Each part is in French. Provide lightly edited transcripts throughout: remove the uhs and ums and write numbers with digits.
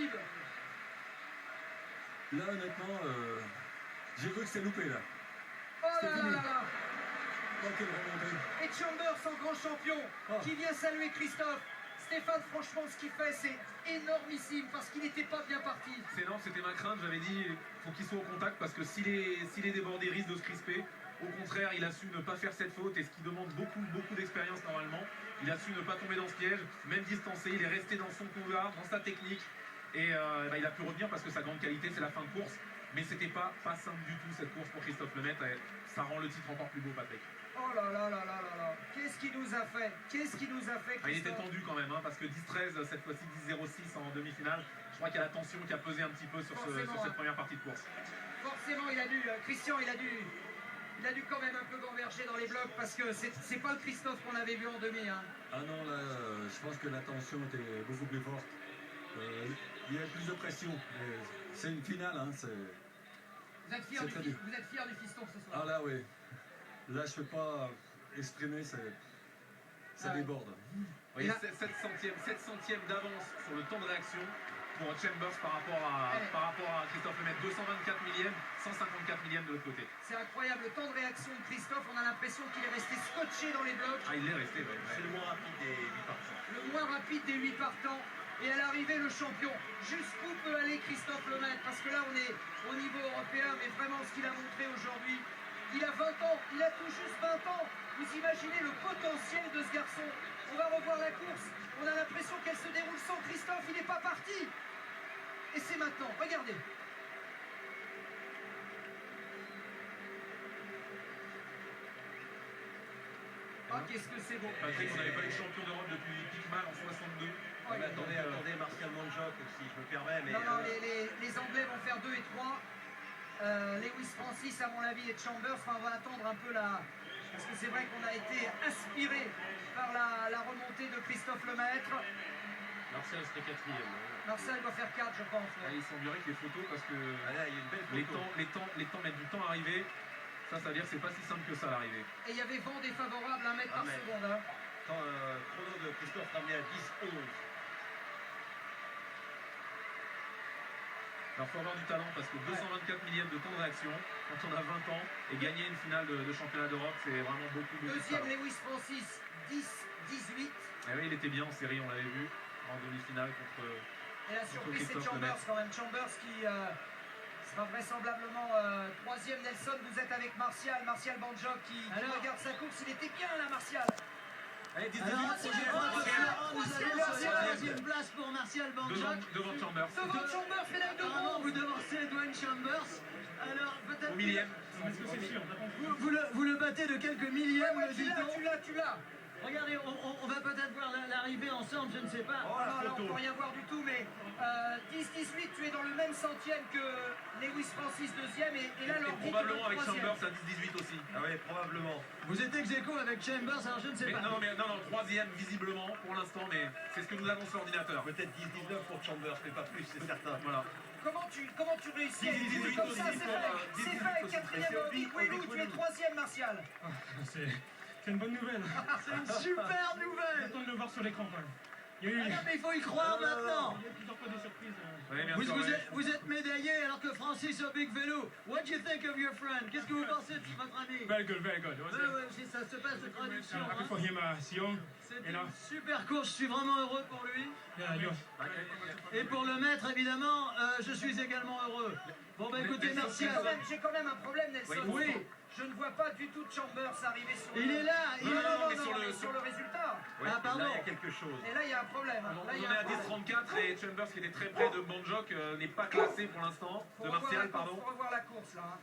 possible. Là, honnêtement, j'ai cru que c'était loupé, là. Oh là là là là. Oh, quelle remontée. Et Chambers en grand champion qui vient saluer Christophe. Stéphane, franchement, ce qu'il fait, c'est énormissime parce qu'il n'était pas bien parti. C'est énorme, c'était ma crainte. J'avais dit, faut qu'il soit au contact parce que s'il est débordé, il risque de se crisper. Au contraire, il a su ne pas faire cette faute et ce qui demande beaucoup d'expérience normalement. Il a su ne pas tomber dans ce piège, même distancé. Il est resté dans son couloir, dans sa technique. Et il a pu revenir parce que sa grande qualité, c'est la fin de course. Mais c'était pas simple du tout cette course pour Christophe Lemaitre. Et ça rend le titre encore plus beau, Patrick. Oh là là là là là là. Qu'est-ce qu'il nous a fait? Qu'est-ce qu'il nous a fait, Christophe? Il était tendu quand même, hein, parce que 10-13, cette fois-ci 10-06 en demi-finale. Je crois qu'il y a la tension qui a pesé un petit peu sur cette première partie de course. Forcément, Christian, il a dû quand même un peu gamberger dans les blocs parce que c'est pas le Christophe qu'on avait vu en demi. Hein. Ah non, là, je pense que la tension était beaucoup plus forte. Il y a plus de pression. C'est une finale, hein, Vous êtes fier du fiston ce soir? Ah là, oui. Là, je ne peux pas exprimer, ça déborde. Oui, 7 centièmes d'avance sur le temps de réaction pour Chambers par rapport à Christophe Lemaitre. 224 millièmes, 154 millièmes de l'autre côté. C'est incroyable, le temps de réaction de Christophe, on a l'impression qu'il est resté scotché dans les blocs. Ah, il est resté, oui. C'est le moins rapide des 8 partants. Le moins rapide des 8 partants. Et à l'arrivée, le champion. Jusqu'où peut aller Christophe Lemaitre? Parce que là, on est au niveau européen, mais vraiment ce qu'il a montré aujourd'hui. Il a 20 ans, il a tout juste 20 ans. Vous imaginez le potentiel de ce garçon. On va revoir la course. On a l'impression qu'elle se déroule sans Christophe. Il n'est pas parti. Et c'est maintenant. Regardez. Ah, qu'est-ce que c'est beau. Patrick, on n'avait pas eu champion d'Europe depuis Pikmal en 62. Ouais, mais attendez, Martial Monjoc, si je me permets. Mais non, les Anglais vont faire 2 et 3. Lewis Francis, à mon avis, et Chambers. Enfin, on va attendre un peu là. Parce que c'est vrai qu'on a été inspiré par la remontée de Christophe Lemaitre. Martial serait 4e. Martial doit faire 4, je pense. Il semblerait que les photos, parce que là, il y a une belle photo. les temps mettent du temps à arriver. Ça veut dire que c'est pas si simple que ça à l'arrivée. Et il y avait vent défavorable, 1 mètre par seconde. Hein. Chrono de Christophe ramené à 10-11. Alors il faut avoir du talent parce que 224 millièmes de temps de réaction quand on a 20 ans et gagner une finale de championnat d'Europe, c'est vraiment beaucoup de Deuxième talent. Lewis Francis, 10-18. Et oui, il était bien en série, on l'avait vu en demi-finale contre. Et la surprise, c'est Chambers quand même. Chambers qui sera vraisemblablement 3e. Nelson, vous êtes avec Martial Banjoc qui regarde sa course. Il était bien là, Martial. Allez, 10 troisième place pour Martial Banjoc. Devant Chambers. Devant Chambers, médaille de bronze. Vous devancez Dwayne Chambers. Alors, peut-être. Au millième. Vous le battez de quelques millièmes, Ouais, le tu l'as. Regardez, on va peut-être voir l'arrivée ensemble, je ne sais pas. Oh là, on ne peut rien voir du tout, mais 10-18, tu es dans le même centième que Lewis Francis, 2e, et là, leur probablement avec Chambers à 10-18 aussi. Ah oui, probablement. Vous êtes ex-aequo avec Chambers, alors je ne sais pas. Non, 3e visiblement pour l'instant, mais c'est ce que nous annonce l'ordinateur. Peut-être 10-19 pour Chambers, mais pas plus, c'est certain. Voilà. Comment tu réussis à 18 comme aussi, ça? C'est fait, 4e Big Willou, tu es 3e, Martial. C'est une bonne nouvelle. C'est une super nouvelle. J'attends de le voir sur l'écran quand même. Ah non, mais il faut y croire maintenant. Il y a plusieurs fois des surprises. Vous êtes médaillé alors que Francis au Big Vélo. What do you think of your friend? Qu'est-ce que vous pensez de votre ami? Very good, very good. Ça se passe de traduction. Happy for him, Sion. C'est une super course, je suis vraiment heureux pour lui. Et pour le maître, évidemment, je suis également heureux. Bon, bah écoutez, merci à vous. J'ai quand même un problème, Nelson. Oui. Je ne vois pas du tout Chambers arriver sur Il est là, il est là. mais sur le résultat. Oui, Ah, pardon. là, il y a quelque chose. Et là, il y a un problème. On est à 10-34 et Chambers qui était très près de Banjoc n'est pas classé pour l'instant, de Martial, pardon. Il faut revoir la course là.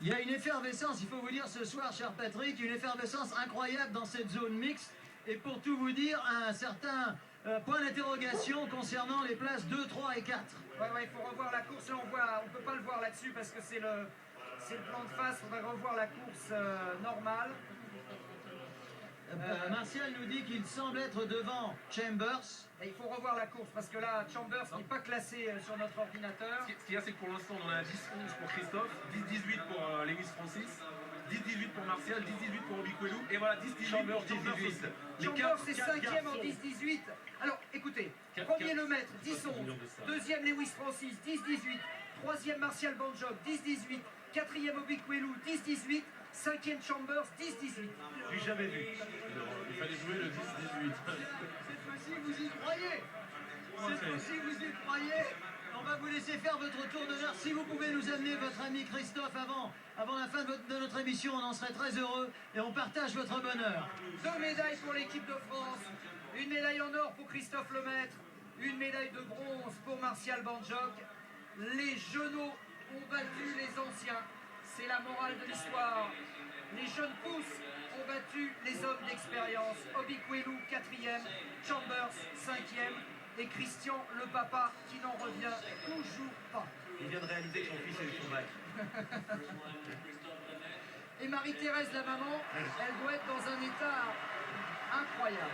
Il y a une effervescence, il faut vous dire ce soir, cher Patrick, une effervescence incroyable dans cette zone mixte. Et pour tout vous dire, un certain point d'interrogation concernant les places 2, 3 et 4. Ouais, il faut revoir la course. Là, on peut pas le voir là-dessus parce que c'est le plan de face. On va revoir la course normale. Martial nous dit qu'il semble être devant Chambers. Et il faut revoir la course parce que là, Chambers n'est pas classé sur notre ordinateur. Ce qu'il y a, c'est que pour l'instant, on en a 10-11 pour Christophe, 10-18 pour Lewis Francis, 10-18 pour Martial, 10-18 pour Obikwelu, et voilà, 10-18 Chambers, pour Chambers 10-18. aussi. Chambers est quatre 5e en garçons. 10-18. Alors écoutez, Quatre- premier quatre- le maître, 10-11. millions de ça. Deuxième Lewis Francis, 10-18. Troisième Martial Banjok, 10-18. Quatrième Obikwelu, 10-18. Cinquième Chambers, 10-18. J'ai jamais vu. Il fallait jouer le 10-18. Cette fois-ci, vous y croyez. Cette fois-ci, vous y croyez. On va vous laisser faire votre tour d'honneur. Si vous pouvez nous amener votre ami Christophe avant la fin de notre émission, on en serait très heureux et on partage votre bonheur. 2 médailles pour l'équipe de France. Une médaille en or pour Christophe Lemaître. Une médaille de bronze pour Martial Banjok. Les genoux ont battu les anciens. C'est la morale de l'histoire. Les jeunes pousses ont battu les hommes d'expérience. Obikwelu 4e, Chambers 5e et Christian le papa qui n'en revient toujours pas. Il vient de réaliser que son fils a eu son bac. Et Marie-Thérèse, la maman, elle doit être dans un état incroyable.